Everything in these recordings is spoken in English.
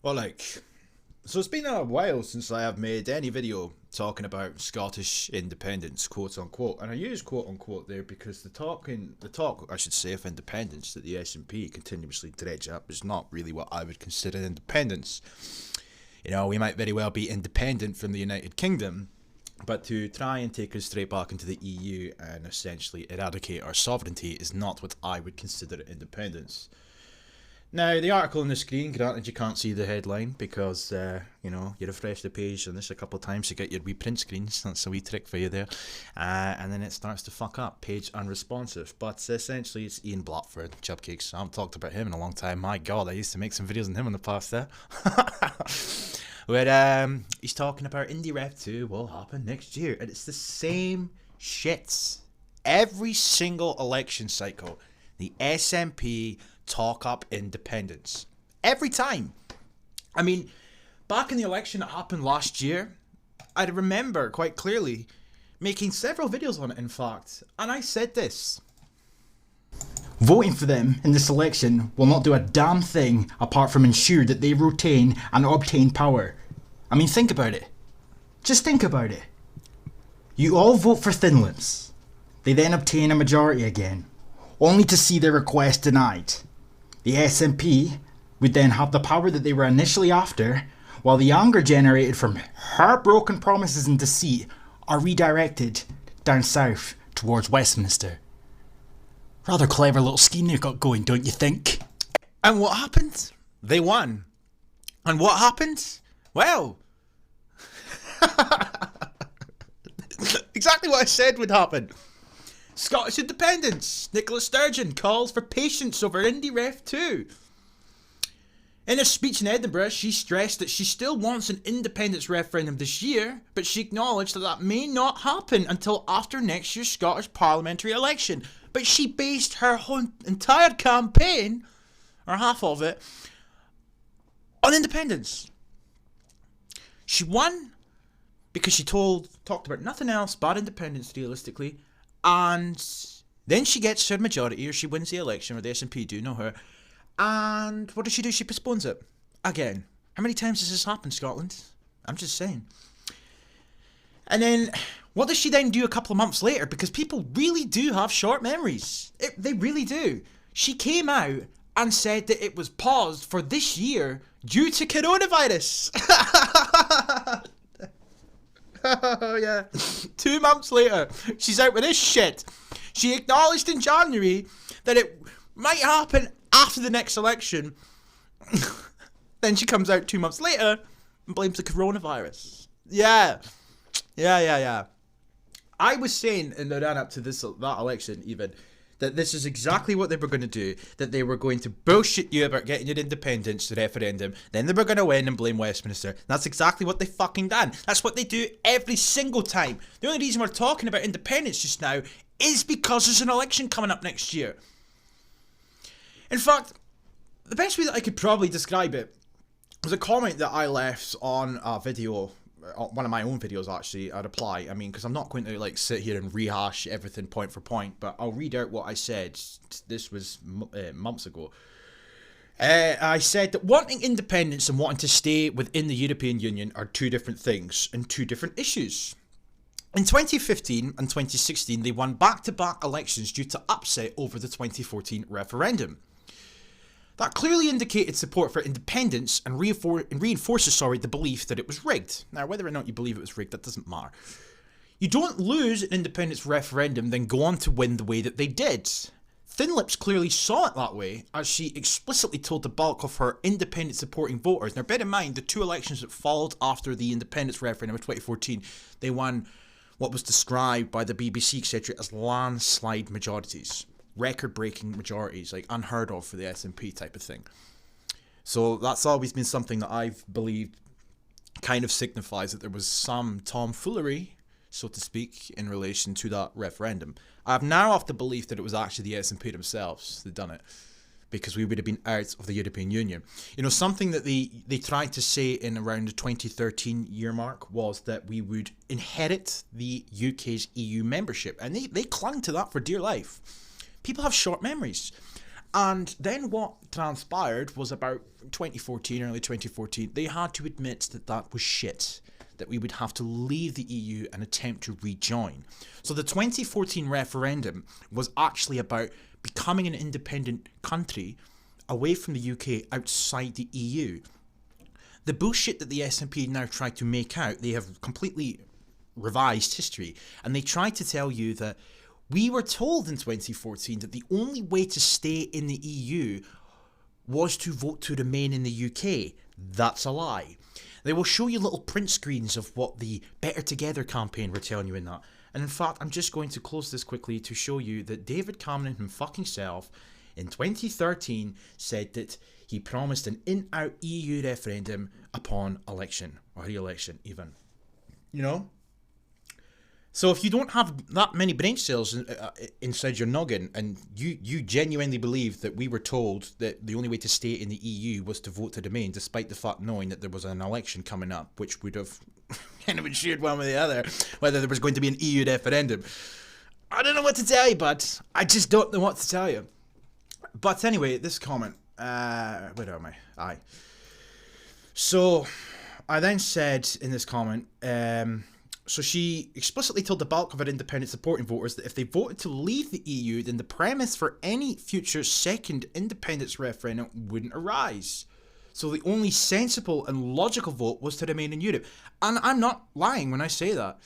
Well, so it's been a while since I have made any video talking about Scottish independence, quote unquote, and I use quote unquote there because the talk, I should say, of independence that the SNP continuously dredge up is not really what I would consider independence. You know, we might very well be independent from the United Kingdom, but to try and take us straight back into the EU and essentially eradicate our sovereignty is not what I would consider independence. Now, the article on the screen, granted you can't see the headline because, you refresh the page on this a couple of times to get your wee print screens. That's a wee trick for you there. And then it starts to fuck up, page unresponsive. But essentially, it's Ian Blatford, Chubcakes. I haven't talked about him in a long time. My God, I used to make some videos on him in the past there. Where he's talking about Indie Ref 2 will happen next year. And it's the same shits. Every single election cycle, the SNP talk up independence. Every time. I mean, back in the election that happened last year, I remember quite clearly making several videos on it, in fact, and I said this. Voting for them in this election will not do a damn thing apart from ensure that they retain and obtain power. I mean, think about it. Just think about it. You all vote for Thin Lips. They then obtain a majority again, only to see their request denied. The SNP would then have the power that they were initially after, while the anger generated from heartbroken promises and deceit are redirected down south towards Westminster. Rather clever little scheme they've got going, don't you think? And what happened? They won. And what happened? Well, exactly what I said would happen. Scottish independence. Nicola Sturgeon calls for patience over Indie Ref 2. In a speech in Edinburgh, she stressed that she still wants an independence referendum this year, but she acknowledged that that may not happen until after next year's Scottish parliamentary election. But she based her whole entire campaign, or half of it, on independence. She won because she talked about nothing else but independence realistically. And then she gets her majority, or she wins the election, or the SNP do, not her. And what does she do? She postpones it. Again. How many times has this happened, Scotland? I'm just saying. And then, what does she then do a couple of months later? Because people really do have short memories. They really do. She came out and said that it was paused for this year due to coronavirus. Oh yeah. 2 months later, she's out with this shit. She acknowledged in January that it might happen after the next election. Then she comes out 2 months later and blames the coronavirus. Yeah. I was saying in the run up to that election even that this is exactly what they were going to do, that they were going to bullshit you about getting your independence referendum, then they were going to win and blame Westminster. That's exactly what they fucking done. That's what they do every single time. The only reason we're talking about independence just now is because there's an election coming up next year. In fact, the best way that I could probably describe it was a comment that I left on a video, one of my own videos actually, a reply. I mean, because I'm not going to sit here and rehash everything point for point, but I'll read out what I said. This was months ago. I said that wanting independence and wanting to stay within the European Union are two different things and two different issues. In 2015 and 2016, they won back-to-back elections due to upset over the 2014 referendum. That clearly indicated support for independence and reinforces the belief that it was rigged. Now, whether or not you believe it was rigged, that doesn't matter. You don't lose an independence referendum, then go on to win the way that they did. Thin Lips clearly saw it that way, as she explicitly told the bulk of her independent supporting voters. Now, bear in mind, the two elections that followed after the independence referendum of 2014, they won what was described by the BBC, etc., as landslide majorities. Record-breaking majorities, unheard of for the SNP type of thing. So that's always been something that I've believed kind of signifies that there was some tomfoolery, so to speak, in relation to that referendum. I've now of the belief that it was actually the SNP themselves that done it, because we would have been out of the European Union. You know, something that they tried to say in around the 2013 year mark was that we would inherit the UK's EU membership, and they clung to that for dear life. People have short memories. And then what transpired was about 2014, early 2014, they had to admit that that was shit, that we would have to leave the EU and attempt to rejoin. So the 2014 referendum was actually about becoming an independent country away from the UK, outside the EU. The bullshit that the SNP now try to make out, they have completely revised history, and they try to tell you that we were told in 2014 that the only way to stay in the EU was to vote to remain in the UK. That's a lie. They will show you little print screens of what the Better Together campaign were telling you in that. And in fact, I'm just going to close this quickly to show you that David Cameron himself in 2013 said that he promised an in-out EU referendum upon election, or re-election even. You know? So if you don't have that many brain cells inside your noggin, and you genuinely believe that we were told that the only way to stay in the EU was to vote to remain, despite the fact knowing that there was an election coming up, which would have kind of ensured one way or the other, whether there was going to be an EU referendum. I don't know what to tell you, bud. I just don't know what to tell you. But anyway, this comment. Where am I? Aye. So, I then said in this comment, so she explicitly told the bulk of her independent supporting voters that if they voted to leave the EU, then the premise for any future second independence referendum wouldn't arise. So the only sensible and logical vote was to remain in Europe. And I'm not lying when I say that.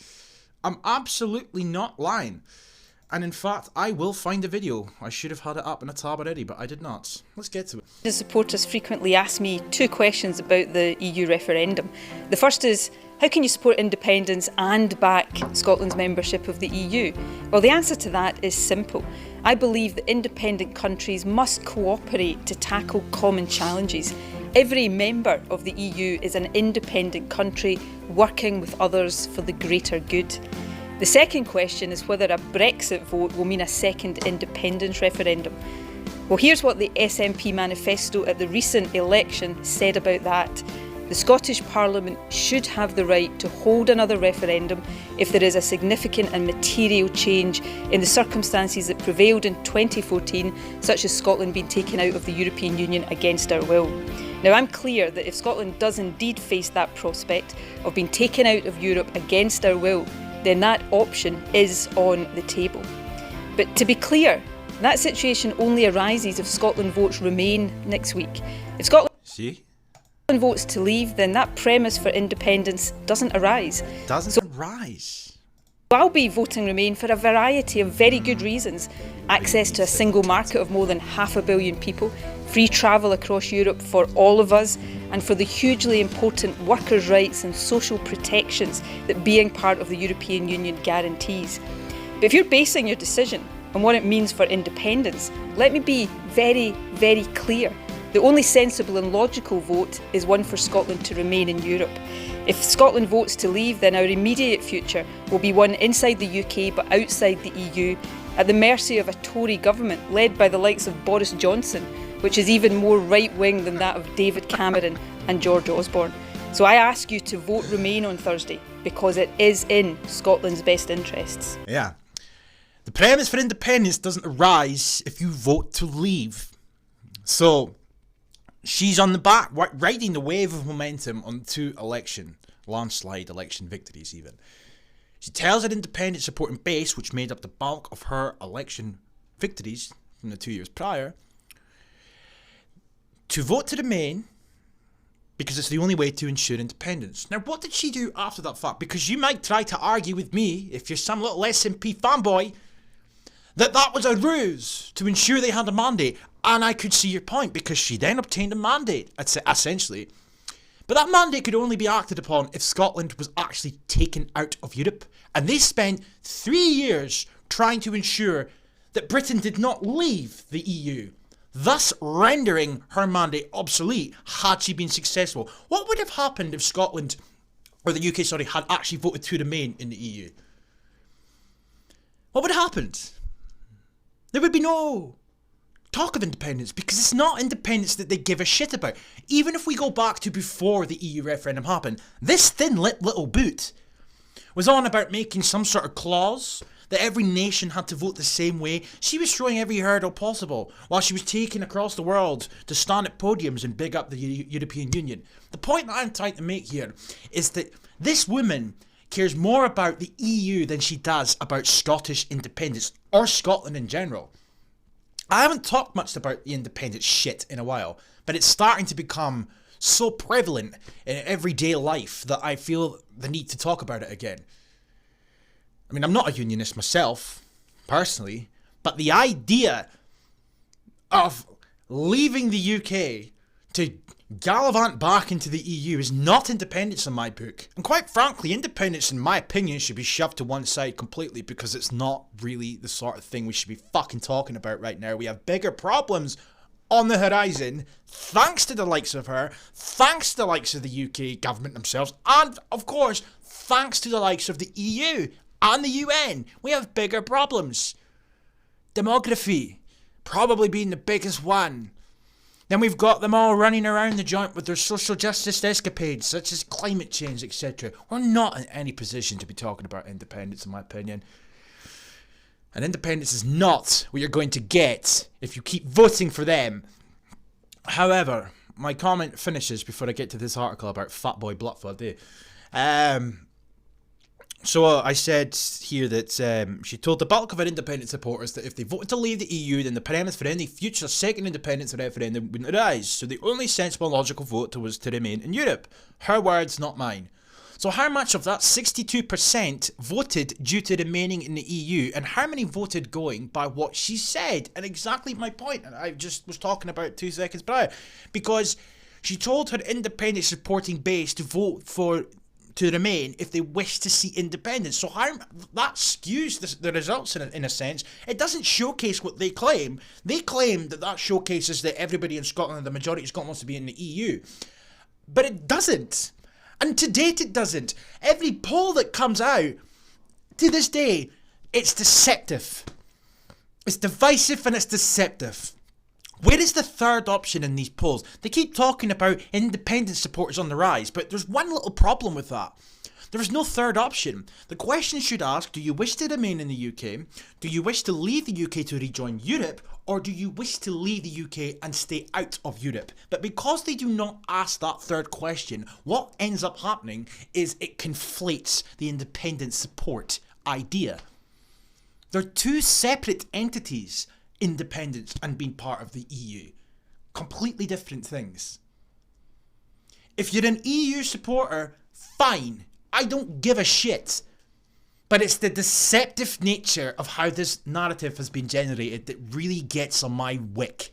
I'm absolutely not lying. And in fact, I will find a video. I should have had it up in a tab already, but I did not. Let's get to it. The supporters frequently ask me two questions about the EU referendum. The first is, how can you support independence and back Scotland's membership of the EU? Well, the answer to that is simple. I believe that independent countries must cooperate to tackle common challenges. Every member of the EU is an independent country working with others for the greater good. The second question is whether a Brexit vote will mean a second independence referendum. Well, here's what the SNP manifesto at the recent election said about that. The Scottish Parliament should have the right to hold another referendum if there is a significant and material change in the circumstances that prevailed in 2014, such as Scotland being taken out of the European Union against our will. Now, I'm clear that if Scotland does indeed face that prospect of being taken out of Europe against our will, then that option is on the table. But to be clear, that situation only arises if Scotland votes remain next week. If Scotland votes to leave, then that premise for independence doesn't arise. Arise. I'll be voting remain for a variety of very good reasons. Access to a single market of more than 500 million people, free travel across Europe for all of us, and for the hugely important workers' rights and social protections that being part of the European Union guarantees. But if you're basing your decision on what it means for independence, let me be very, very clear. The only sensible and logical vote is one for Scotland to remain in Europe. If Scotland votes to leave, then our immediate future will be one inside the UK but outside the EU, at the mercy of a Tory government led by the likes of Boris Johnson, which is even more right-wing than that of David Cameron and George Osborne. So I ask you to vote Remain on Thursday, because it is in Scotland's best interests. Yeah. The premise for independence doesn't arise if you vote to leave. So, she's on the back, riding the wave of momentum on two landslide election victories even. She tells her independent supporting base, which made up the bulk of her election victories from the 2 years prior, to vote to remain because it's the only way to ensure independence. Now, what did she do after that fact? Because you might try to argue with me, if you're some little SNP fanboy, that was a ruse to ensure they had a mandate. And I could see your point, because she then obtained a mandate, essentially. But that mandate could only be acted upon if Scotland was actually taken out of Europe. And they spent 3 years trying to ensure that Britain did not leave the EU, thus rendering her mandate obsolete had she been successful. What would have happened if Scotland, or the UK, had actually voted to remain in the EU? What would have happened? There would be no talk of independence, because it's not independence that they give a shit about. Even if we go back to before the EU referendum happened, this thin-lipped little boot was on about making some sort of clause that every nation had to vote the same way. She was throwing every hurdle possible while she was taken across the world to stand at podiums and big up the European Union. The point that I'm trying to make here is that this woman cares more about the EU than she does about Scottish independence, or Scotland in general. I haven't talked much about the independence shit in a while, but it's starting to become so prevalent in everyday life that I feel the need to talk about it again. I mean, I'm not a unionist myself, personally, but the idea of leaving the UK to gallivant back into the EU is not independence in my book. And quite frankly, independence, in my opinion, should be shoved to one side completely, because it's not really the sort of thing we should be fucking talking about right now. We have bigger problems on the horizon, thanks to the likes of her, thanks to the likes of the UK government themselves, and, of course, thanks to the likes of the EU and the UN. We have bigger problems. Demography, probably being the biggest one. Then we've got them all running around the joint with their social justice escapades, such as climate change, etc. We're not in any position to be talking about independence, in my opinion. And independence is not what you're going to get if you keep voting for them. However, my comment finishes before I get to this article about Fatboy Blutford. So I said here that she told the bulk of her independent supporters that if they voted to leave the EU, then the premise for any future second independence referendum wouldn't arise. So the only sensible logical vote was to remain in Europe. Her words, not mine. So how much of that 62% voted due to remaining in the EU, and how many voted going by what she said? And exactly my point, and I just was talking about 2 seconds prior, because she told her independent supporting base to vote to remain if they wish to see independence. So how that skews the results in a sense. It doesn't showcase what they claim. They claim that showcases that everybody in Scotland, the majority of Scotland, wants to be in the EU. But it doesn't. And to date it doesn't. Every poll that comes out, to this day, it's deceptive. It's divisive and it's deceptive. Where is the third option in these polls? They keep talking about independent supporters on the rise, but there's one little problem with that. There is no third option. The question should ask, do you wish to remain in the UK? Do you wish to leave the UK to rejoin Europe? Or do you wish to leave the UK and stay out of Europe? But because they do not ask that third question, what ends up happening is it conflates the independent support idea. They're two separate entities, independence and being part of the EU. Completely different things. If you're an EU supporter, fine. I don't give a shit. But it's the deceptive nature of how this narrative has been generated that really gets on my wick.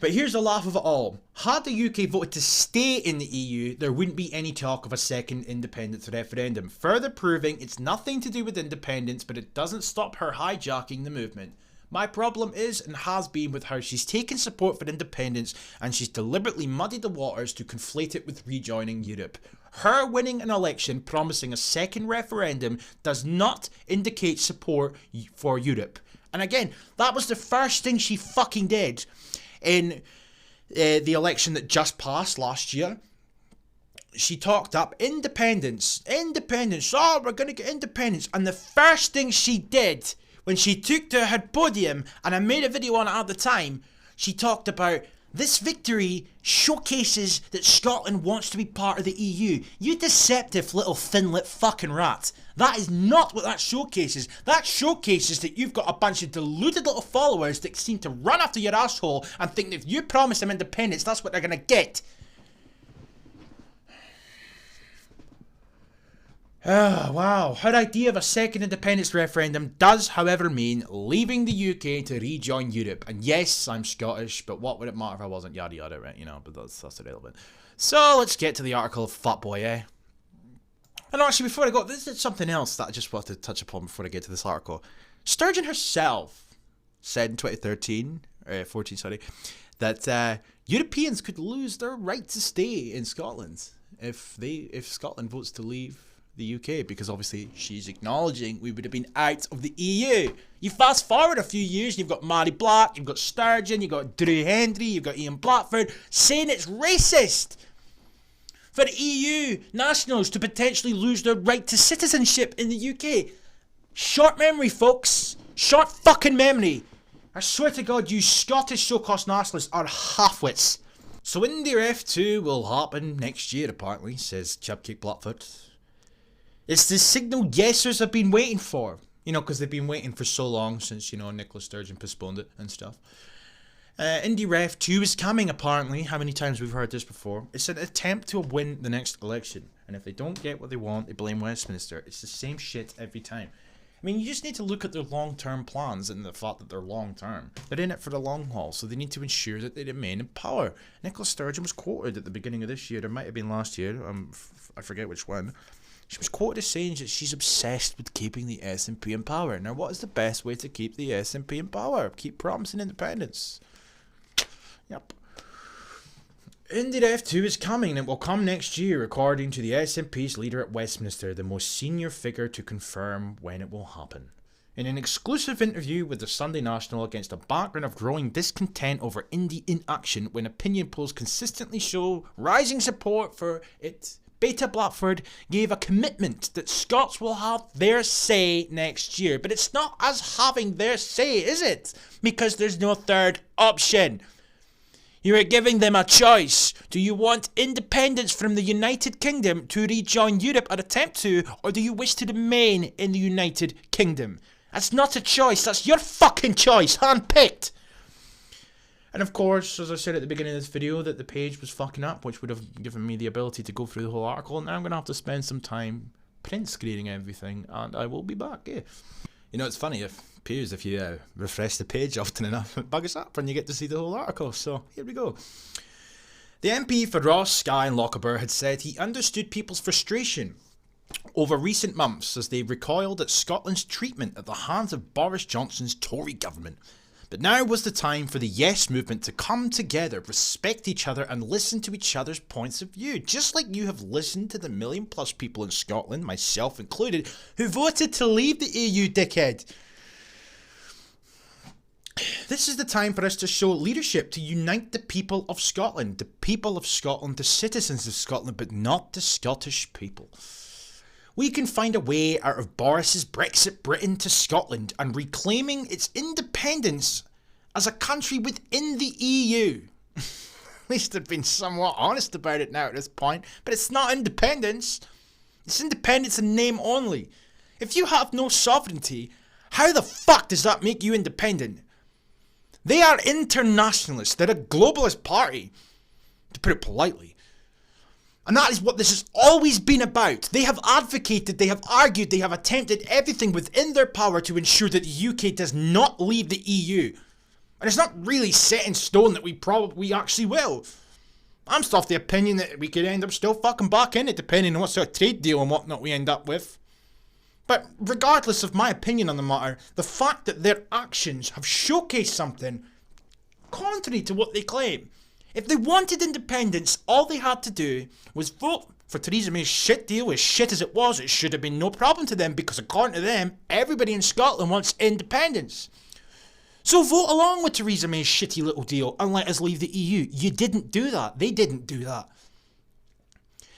But here's the laugh of it all. Had the UK voted to stay in the EU, there wouldn't be any talk of a second independence referendum, further proving it's nothing to do with independence, but it doesn't stop her hijacking the movement. My problem is and has been with how she's taken support for independence and she's deliberately muddied the waters to conflate it with rejoining Europe. Her winning an election promising a second referendum does not indicate support for Europe. And again, that was the first thing she fucking did in the election that just passed last year. She talked up independence, oh, we're going to get independence. And the first thing she did when she took to her podium, and I made a video on it at the time, she talked about this victory showcases that Scotland wants to be part of the EU. You deceptive little thin-lipped fucking rat. That is not what that showcases. That showcases that you've got a bunch of deluded little followers that seem to run after your asshole and think that if you promise them independence, that's what they're going to get. Oh, wow. Her idea of a second independence referendum does, however, mean leaving the UK to rejoin Europe. And yes, I'm Scottish, but what would it matter if I wasn't? Yada yada, right? You know, but that's irrelevant. So let's get to the article of Fatboy, eh? And actually, before I go, this is something else that I just wanted to touch upon before I get to this article. Sturgeon herself said in 14, that Europeans could lose their right to stay in Scotland if Scotland votes to leave the UK, because obviously she's acknowledging we would have been out of the EU. You fast forward a few years, you've got Mary Black, you've got Sturgeon, you've got Drew Hendry, you've got Ian Blatford saying it's racist for EU nationals to potentially lose their right to citizenship in the UK. Short memory, folks. Short fucking memory. I swear to God, you Scottish so-called nationalists are half-wits. So Indy F2 will happen next year, apparently, says Chubcake Blackfoot. It's the signal yesers have been waiting for. You know, because they've been waiting for so long since, you know, Nicola Sturgeon postponed it and stuff. Indy Ref 2 is coming, apparently. How many times we've heard this before? It's an attempt to win the next election. And if they don't get what they want, they blame Westminster. It's the same shit every time. I mean, you just need to look at their long-term plans and the fact that they're long-term. They're in it for the long haul, so they need to ensure that they remain in power. Nicola Sturgeon was quoted at the beginning of this year, or might have been last year, I forget which one. She was quoted as saying that she's obsessed with keeping the SNP in power. Now, what is the best way to keep the SNP in power? Keep promising independence. Yep. Indy F2 is coming and it will come next year, according to the SNP's leader at Westminster, the most senior figure to confirm when it will happen. In an exclusive interview with the Sunday National against a background of growing discontent over Indy inaction when opinion polls consistently show rising support for it, Beta Blackford gave a commitment that Scots will have their say next year. But it's not as having their say, is it? Because there's no third option. You are giving them a choice. Do you want independence from the United Kingdom to rejoin Europe or attempt to, or do you wish to remain in the United Kingdom? That's not a choice, that's your fucking choice, hand-picked. And of course, as I said at the beginning of this video, that the page was fucking up, which would have given me the ability to go through the whole article, and now I'm going to have to spend some time print screening everything, and I will be back, yeah. You know, it's funny, if you refresh the page often enough, it bugs up and you get to see the whole article. So, here we go. The MP for Ross, Skye and Lochaber had said he understood people's frustration over recent months as they recoiled at Scotland's treatment at the hands of Boris Johnson's Tory government. But now was the time for the Yes movement to come together, respect each other and listen to each other's points of view, just like you have listened to the 1 million+ people in Scotland, myself included, who voted to leave the EU, dickhead. This is the time for us to show leadership, to unite the people of Scotland, the citizens of Scotland, but not the Scottish people. We can find a way out of Boris's Brexit Britain to Scotland and reclaiming its independence as a country within the EU. At least they've been somewhat honest about it now at this point, but it's not independence. It's independence in name only. If you have no sovereignty, how the fuck does that make you independent? They are internationalists. They're a globalist party, to put it politely. And that is what this has always been about. They have advocated, they have argued, they have attempted everything within their power to ensure that the UK does not leave the EU. And it's not really set in stone that we actually will. I'm still of the opinion that we could end up still fucking back in it, depending on what sort of trade deal and whatnot we end up with. But regardless of my opinion on the matter, the fact that their actions have showcased something contrary to what they claim. If they wanted independence, all they had to do was vote for Theresa May's shit deal. As shit as it was, it should have been no problem to them because according to them, everybody in Scotland wants independence. So vote along with Theresa May's shitty little deal and let us leave the EU. You didn't do that. They didn't do that.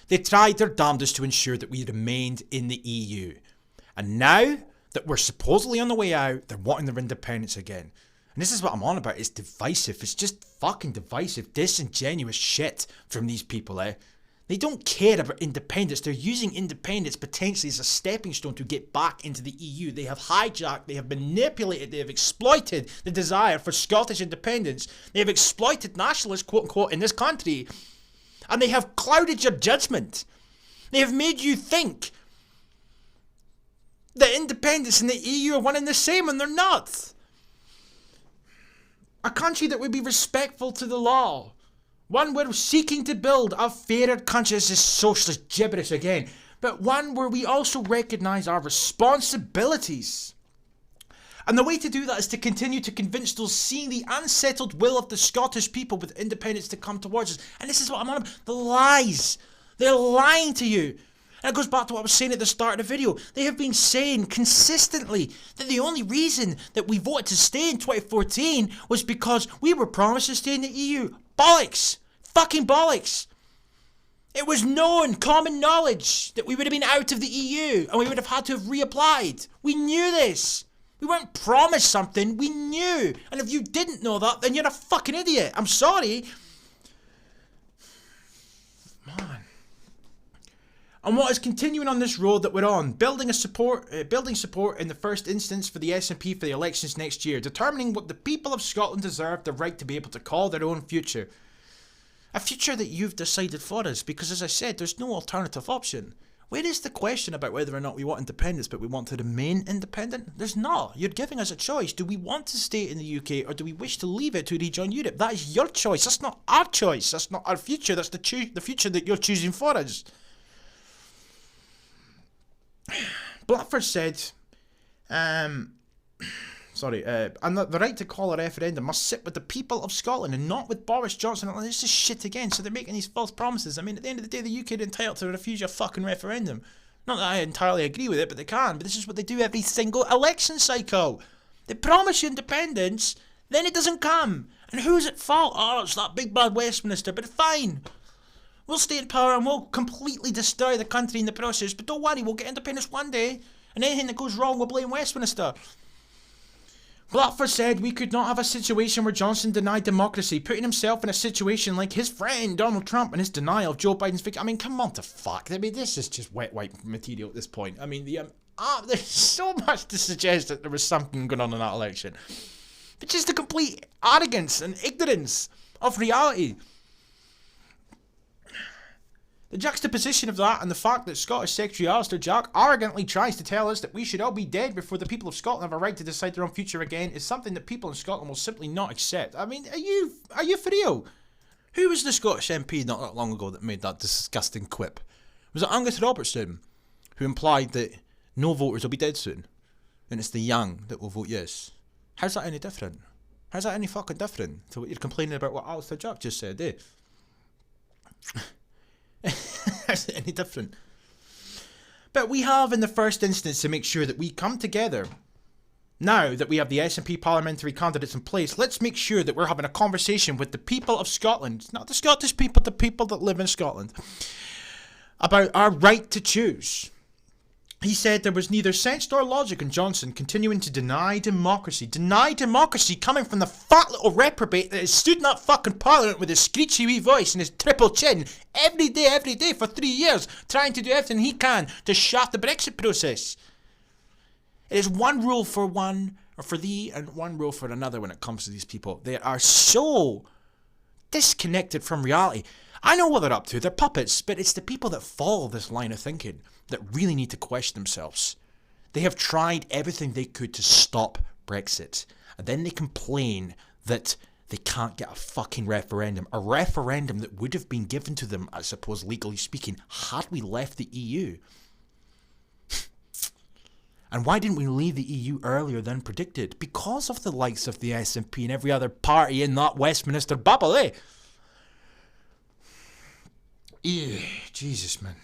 They tried their damnedest to ensure that we remained in the EU. And now that we're supposedly on the way out, they're wanting their independence again. And this is what I'm on about. It's divisive. It's just fucking divisive, disingenuous shit from these people, eh? They don't care about independence. They're using independence potentially as a stepping stone to get back into the EU. They have hijacked, they have manipulated, they have exploited the desire for Scottish independence. They have exploited nationalists, quote unquote, in this country. And they have clouded your judgment. They have made you think that independence and the EU are one and the same, and they're not. A country that would be respectful to the law. One where we're seeking to build a fairer country. This is socialist gibberish again. But one where we also recognise our responsibilities. And the way to do that is to continue to convince those seeing the unsettled will of the Scottish people with independence to come towards us. And this is what I'm on about. The lies. They're lying to you. And it goes back to what I was saying at the start of the video. They have been saying consistently that the only reason that we voted to stay in 2014 was because we were promised to stay in the EU. Bollocks! Fucking bollocks! It was known, common knowledge, that we would have been out of the EU and we would have had to have reapplied. We knew this. We weren't promised something, we knew. And if you didn't know that, then you're a fucking idiot. I'm sorry. Man. And what is continuing on this road that we're on, building support in the first instance for the SNP for the elections next year, determining what the people of Scotland deserve, the right to be able to call their own future. A future that you've decided for us, because as I said, there's no alternative option. Where is the question about whether or not we want independence, but we want to remain independent? There's not. You're giving us a choice. Do we want to stay in the UK or do we wish to leave it to rejoin Europe? That is your choice. That's not our choice. That's not our future. That's the future that you're choosing for us. Blackford said, and the right to call a referendum must sit with the people of Scotland and not with Boris Johnson. And this is shit again. So they're making these false promises. I mean, at the end of the day, the UK are entitled to refuse your fucking referendum. Not that I entirely agree with it, but they can. But this is what they do every single election cycle. They promise you independence, then it doesn't come. And who's at fault? Oh, it's that big bad Westminster. But fine. We'll stay in power and we'll completely destroy the country in the process. But don't worry, we'll get independence one day. And anything that goes wrong, we'll blame Westminster. Blackford said we could not have a situation where Johnson denied democracy, putting himself in a situation like his friend Donald Trump and his denial of Joe Biden's victory. I mean, come on to fuck. I mean, this is just wet wipe material at this point. I mean, there's so much to suggest that there was something going on in that election. But just the complete arrogance and ignorance of reality. The juxtaposition of that and the fact that Scottish Secretary Alistair Jack arrogantly tries to tell us that we should all be dead before the people of Scotland have a right to decide their own future again is something that people in Scotland will simply not accept. I mean, are you for real? Who was the Scottish MP not that long ago that made that disgusting quip? Was it Angus Robertson, who implied that no voters will be dead soon, and it's the young that will vote yes? How's that any different? How's that any fucking different to what you're complaining about what Alistair Jack just said, eh? How's it any different? But we have in the first instance to make sure that we come together. Now that we have the SNP parliamentary candidates in place, let's make sure that we're having a conversation with the people of Scotland, not the Scottish people, the people that live in Scotland, about our right to choose. He said there was neither sense nor logic in Johnson continuing to deny democracy. Deny democracy coming from the fat little reprobate that has stood in that fucking parliament with his screechy wee voice and his triple chin every day for 3 years, trying to do everything he can to shaft the Brexit process. It is one rule for one, or for thee, and one rule for another when it comes to these people. They are so disconnected from reality. I know what they're up to, they're puppets, but it's the people that follow this line of thinking that really need to question themselves. They have tried everything they could to stop Brexit, and then they complain that they can't get a fucking referendum. A referendum that would have been given to them, I suppose, legally speaking, had we left the EU. And why didn't we leave the EU earlier than predicted? Because of the likes of the SNP and every other party in that Westminster bubble, eh? Ew, Jesus, man.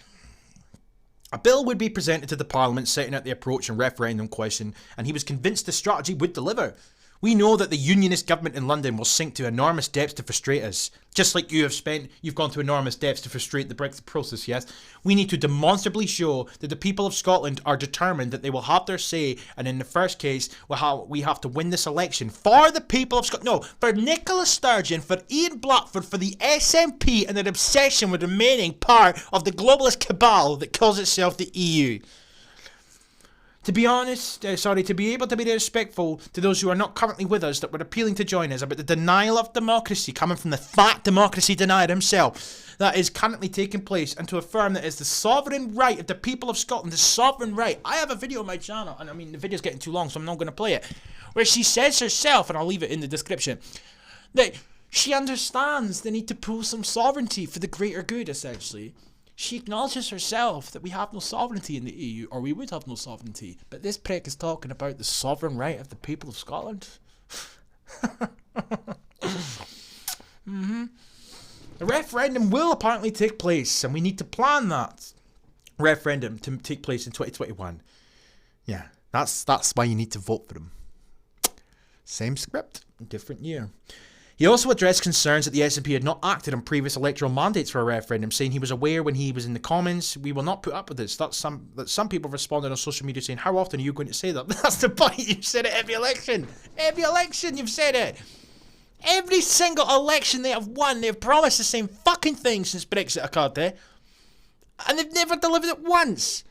A bill would be presented to the Parliament setting out the approach and referendum question, and he was convinced the strategy would deliver. We know that the unionist government in London will sink to enormous depths to frustrate us. Just like you've gone to enormous depths to frustrate the Brexit process, yes? We need to demonstrably show that the people of Scotland are determined that they will have their say, and in the first case, we have to win this election for the people of Scotland. No, for Nicola Sturgeon, for Ian Blackford, for the SNP, and their obsession with remaining part of the globalist cabal that calls itself the EU. To be able to be respectful to those who are not currently with us that were appealing to join us about the denial of democracy coming from the fat democracy denier himself that is currently taking place, and to affirm that it's the sovereign right of the people of Scotland, the sovereign right. I have a video on my channel, and I mean the video's getting too long so I'm not going to play it, where she says herself, and I'll leave it in the description, that she understands the need to pull some sovereignty for the greater good, essentially. She acknowledges herself that we have no sovereignty in the EU, or we would have no sovereignty. But this prick is talking about the sovereign right of the people of Scotland. The referendum will apparently take place, and we need to plan that referendum to take place in 2021. Yeah, that's why you need to vote for them. Same script, different year. He also addressed concerns that the SNP had not acted on previous electoral mandates for a referendum, saying he was aware when he was in the Commons, we will not put up with this. That some people responded on social media saying, how often are you going to say that? But that's the point, you've said it every election. Every election you've said it. Every single election they have won, they've promised the same fucking thing since Brexit occurred, eh? And they've never delivered it once.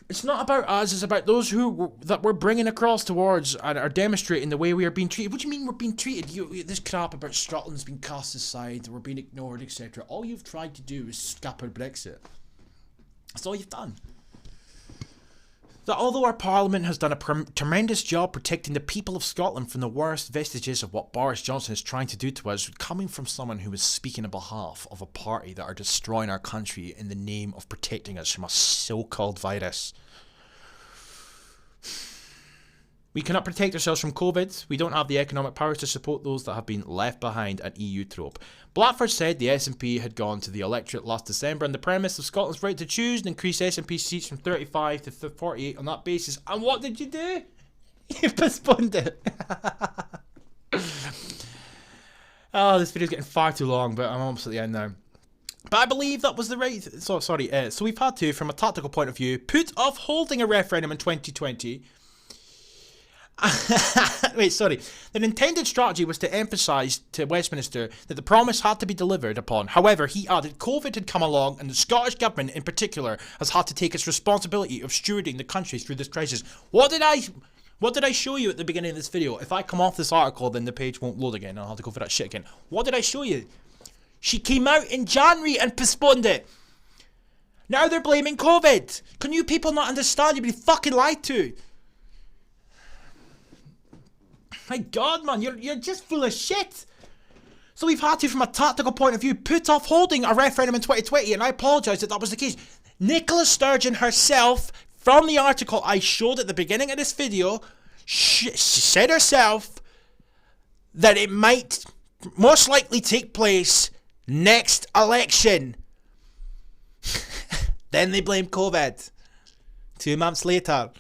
It's not about us, it's about those that we're bringing across towards and are demonstrating the way we are being treated. What do you mean we're being treated? This crap about Scotland's been cast aside, we're being ignored, etc. All you've tried to do is scupper Brexit. That's all you've done. That although our Parliament has done a tremendous job protecting the people of Scotland from the worst vestiges of what Boris Johnson is trying to do to us, coming from someone who is speaking on behalf of a party that are destroying our country in the name of protecting us from a so-called virus. We cannot protect ourselves from COVID. We don't have the economic powers to support those that have been left behind, an EU trope. Blackford said the SNP had gone to the electorate last December on the premise of Scotland's right to choose and increase SNP seats from 35 to 48 on that basis. And what did you do? You postponed it. Oh, this video's getting far too long, but I'm almost at the end now. But I believe that was the right... So we've had to, from a tactical point of view, put off holding a referendum in 2020... Wait, sorry. The intended strategy was to emphasise to Westminster that the promise had to be delivered upon. However, he added COVID had come along and the Scottish Government in particular has had to take its responsibility of stewarding the country through this crisis. What did I show you at the beginning of this video? If I come off this article, then the page won't load again. I'll have to go for that shit again. What did I show you? She came out in January and postponed it. Now they're blaming COVID. Can you people not understand? You've been fucking lied to. My God, man, you're just full of shit. So we've had to, from a tactical point of view, put off holding a referendum in 2020, and I apologise that was the case. Nicola Sturgeon herself, from the article I showed at the beginning of this video, she said herself that it might most likely take place next election. Then they blamed COVID. 2 months later.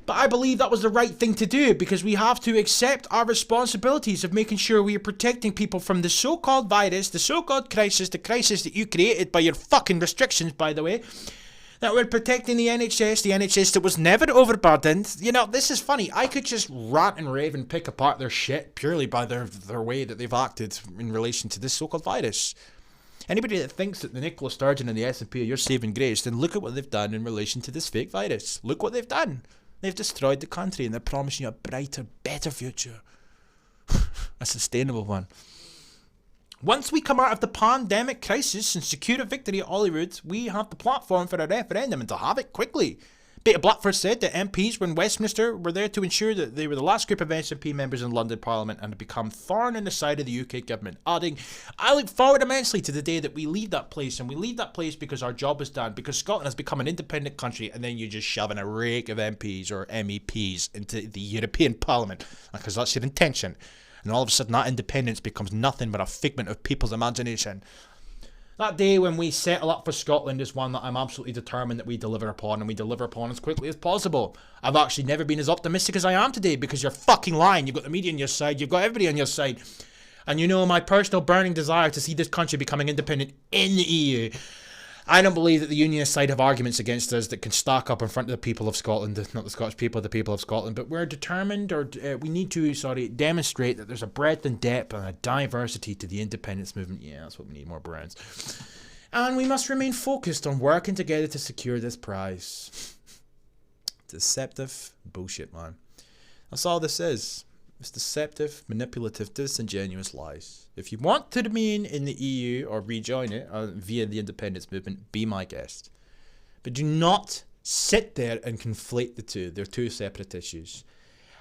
But I believe that was the right thing to do because we have to accept our responsibilities of making sure we are protecting people from the so-called virus, the so-called crisis, the crisis that you created by your fucking restrictions, by the way. That we're protecting the NHS that was never overburdened. You know, this is funny. I could just rant and rave and pick apart their shit purely by their way that they've acted in relation to this so-called virus. Anybody that thinks that the Nicola Sturgeon and the SNP are your saving grace, then look at what they've done in relation to this fake virus. Look what they've done. They've destroyed the country and they're promising you a brighter, better future. A sustainable one. Once we come out of the pandemic crisis and secure a victory at Holyrood, we have the platform for a referendum and to have it quickly. Peter Blackford said that MPs in Westminster were there to ensure that they were the last group of SNP members in London Parliament and had become thorn in the side of the UK government, adding, I look forward immensely to the day that we leave that place, and we leave that place because our job is done, because Scotland has become an independent country, and then you just shove in a rake of MPs or MEPs into the European Parliament, because that's your intention. And all of a sudden that independence becomes nothing but a figment of people's imagination. That day when we settle up for Scotland is one that I'm absolutely determined that we deliver upon, and we deliver upon as quickly as possible. I've actually never been as optimistic as I am today because you're fucking lying. You've got the media on your side, you've got everybody on your side. And you know my personal burning desire to see this country becoming independent in the EU. I don't believe that the unionist side have arguments against us that can stack up in front of the people of Scotland, not the Scottish people, the people of Scotland, but we're determined, or we need to, demonstrate that there's a breadth and depth and a diversity to the independence movement. Yeah, that's what we need, more brands. And we must remain focused on working together to secure this prize. Deceptive bullshit, man. That's all this is. It's deceptive, manipulative, disingenuous lies. If you want to remain in the EU or rejoin it via the independence movement, be my guest. But do not sit there and conflate the two. They're two separate issues.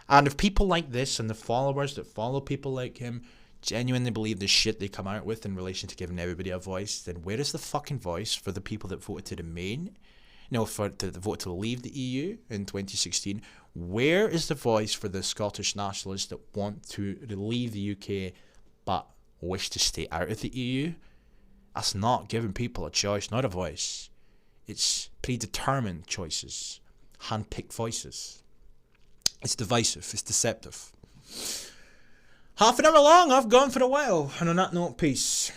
And if people like this and the followers that follow people like him genuinely believe the shit they come out with in relation to giving everybody a voice, then where is the fucking voice for the people that voted to remain? No, to vote to leave the EU in 2016. Where is the voice for the Scottish nationalists that want to leave the UK but wish to stay out of the EU? That's not giving people a choice, not a voice. It's predetermined choices, hand-picked voices. It's divisive. It's deceptive. Half an hour long. I've gone for a while. And on that note, peace.